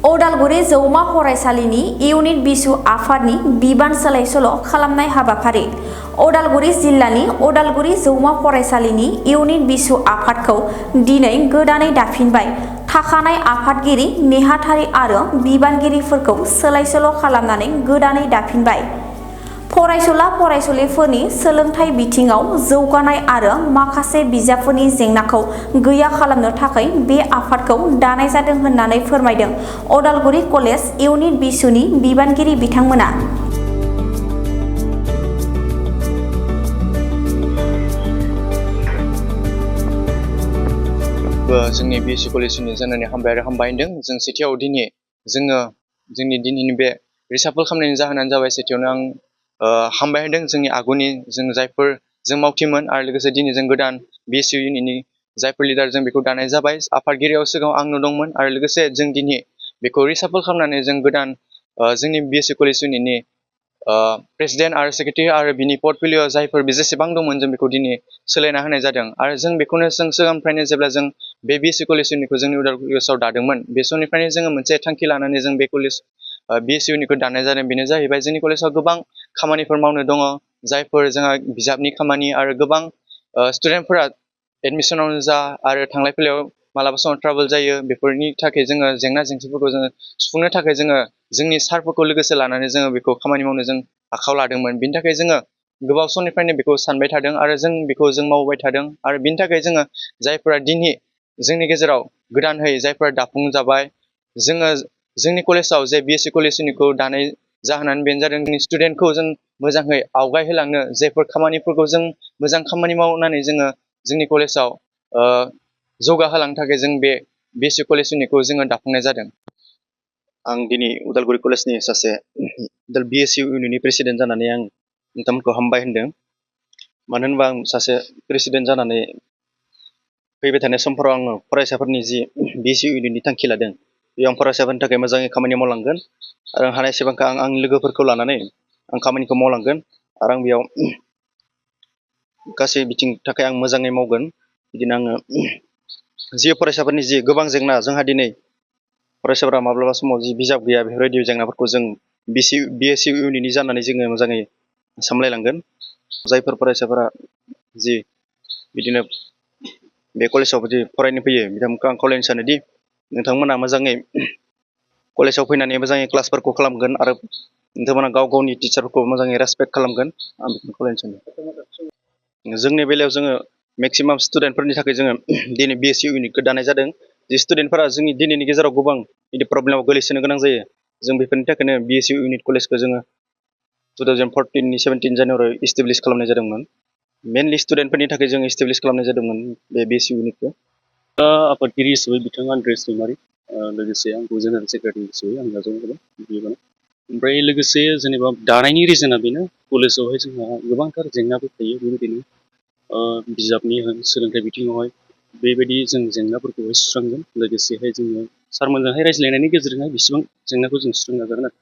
उदालगुरि जौमा फरायसालिनि इउनिट बिसु आफादनि बिबान सोलाय सोल' खालामनाय हाबाफारि। उदालगुरि जिल्लानि उदालगुरि जौमा फरायसालिनि इउनिट बिसु आफादखौ दिनै गोदानै दाफिनबाय। थाखानाय आफादगिरि नेहाथारि आरो बिबानगिरिफोरखौ सोलाय सोल' खालामनानै गोदानै दाफिनबाय। फरायसुला फरायसुलिफोरनि सोलोंथाइ बिथिङाव जौगानाय आरो माखासे बिजाबफोरनि जेंनाखौ गैया खालामनो थाखाय बे आफादखौ दानाय जादों होननानै फोरमायदों उदालगुरि कलेज इउनिट बिसुनि बिबानगिरि बिथांमोना। जोंनि बिएससि कलेजनि जानानै हामबाय होनदों। जों सेथियाव दिनै जोंनि दिनैनि बे रिसाफल खालामनायनि जाहोनानो जाबाय सेथियावनो आं हामबाय होनदों जोंनि आगुनि जों जायफोर जों मावथिमोन आरो लोगोसे दिनै जों गोदान बिएससि इउनिटनि जायफोर लिडार जों बेखौ दानाय जाबाय। आफादगिरियाव सिगाङाव आंनो दंमोन आरो लोगोसे जों दिनै बेखौ रिसाफल खालामनानै जों गोदान जोंनि बिएससि कलेज इउनिटनि प्रेसिडेन्ट आरो सेक्रेटारि आरो बिनि पर्टफलिअ जायफोर जेसेबां दंमोन जों बेखौ दिनै सोलायना होनाय जादों। आरो जों बेखौनो जों सिगांनिफ्रायनो जेब्ला जों बे बिएससि कलेज इउनिटखौ जोंनि उदालगुरि कलेजाव दादोंमोन बे समनिफ्रायनो जोङो मोनसे थांखि लानानै जों बे कलेज बिएससि इउनिटखौ दानाय जादों। बेनो जाहैबाय जोंनि कलेजाव गोबां खामानिफोर मावनो दङ जायफोर जोंहा बिजाबनि खामानि आरो गोबां स्टुडेन्टफोरा एडमिसनावनो जा आरो थांलाय फैलायाव मालाबा समाव ट्राभेल जायो बेफोरनि थाखाय जोङो जेंना जेंसिफोरखौ जोङो सुफुंनो थाखाय जोङो जोंनि सारफोरखौ लोगोसे लानानै जोङो बेखौ खामानि मावनो जों आखायाव लादोंमोन। बिनि थाखाय जोङो गोबाव समनिफ्रायनो बेखौ सानबाय थादों आरो जों बेखौ जों मावबाय थादों। आरो बिनि थाखाय जोङो जायफोरा दिनै जोंनि गेजेराव गोदानहै जायफोरा दाफुंजाबाय जोङो जोंनि कलेजाव जे बिएससि कलेज इउनिटखौ दानाय जाहोनानो बेनो जादों जोंनि स्टुडेन्टखौ जों मोजाङै आवगायहोलांनो जायफोर खामानिफोरखौ जों मोजां खामानि मावनानै जोङो जोंनि कलेजाव जौगाहोलांनो थाखाय जों बे बिएससि कलेज इउनिटखौ जोङो दाफुंनाय जादों। आं दिनै उदालगुरि कलेजनि सासे बिएससि इउनिटनि प्रेसिडेन्ट जानानै आं नोंथांमोनखौ हामबाय होनदों। मानो होनबा आं सासे प्रेसिडेन्ट जानानै फैबाय थानाय समफोराव आङो फरायसाफोरनि जि बिएससि इउनिटनि थांखि लादों बेयाव आं फरायसाफोरनि थाखाय मोजाङै खामानि मावलांगोन आरो आं हानायसेबांखौ आं आंनि लोगोफोरखौ लानानै आं खामानिखौ मावलांगोन आरो आं बेयाव गासै बिथिंनि थाखाय आं मोजाङै मावगोन। बिदिनो आङो जि फरायसाफोरनि जि गोबां जेंना जोंहा दिनै फरायसाफोरा माब्लाबा समाव जि बिजाब गैया बेफोरबायदि जेंनाफोरखौ जों बिएससि इउनिटनि जानानै जोङो मोजाङै सामलायलांगोन। जायफोर फरायसाफोरा जि बिदिनो बे कलेजाव जि फरायनो फैयो बिथांमोनखौ आं खावलायनो सानोदि नोंथांमोना मोजाङै कलेजाव फैनानै मोजाङै क्लासफोरखौ खालामगोन आरो नोंथांमोना गाव गावनि टिचारफोरखौ मोजाङै रेसपेक्ट खालामगोन। आं बेखौनो खावलायनो सानो। जोंनि बेलायाव जोङो मेक्सिमाम स्टुडेन्टफोरनि थाखाय जोङो दिनै बिएससि इउनिटखौ दानाय जादों। जि स्टुडेन्टफोरा जोंनि दिनैनि गेजेराव गोबां बिदि प्रब्लेमाव गोलैसोनो गोनां जायो जों बेफोरनि थाखायनो बिएससि इउनिट कलेजखौ जोङो 2014 जानुवारियाव इस्टाब्लिश खालामनाय जादोंमोन। मेनलि स्टुडेन्टफोरनि थाखाय जों इस्टाब्लिश खालामनाय जादोंमोन बे बिएससि इउनिटखौ। आफादगिरि हिसाबै बिथाङा आन्द्रेस दैमारि लोगोसे आंखौ जेनेरेल सेक्रेटारि हिसाबै आं नाजावनाय जादों बिबान। ओमफ्राय लोगोसे जेनेबा दानायनि रिजोना बेनो कलेजावहाय जोंहा गोबांथार जेंनाफोर थायो बेबायदिनो बिजाबनि होन सोलोंथाइ बिथिङावहाय बेबायदि जों जेंनाफोरखौहाय सुस्रांगोन। लोगोसेहाय जोङो सारमोनजोंहाय रायज्लायनायनि गेजेरजोंहाय बेसेबां जेंनाखौ जों सुस्रांनो नाजागोन आरो।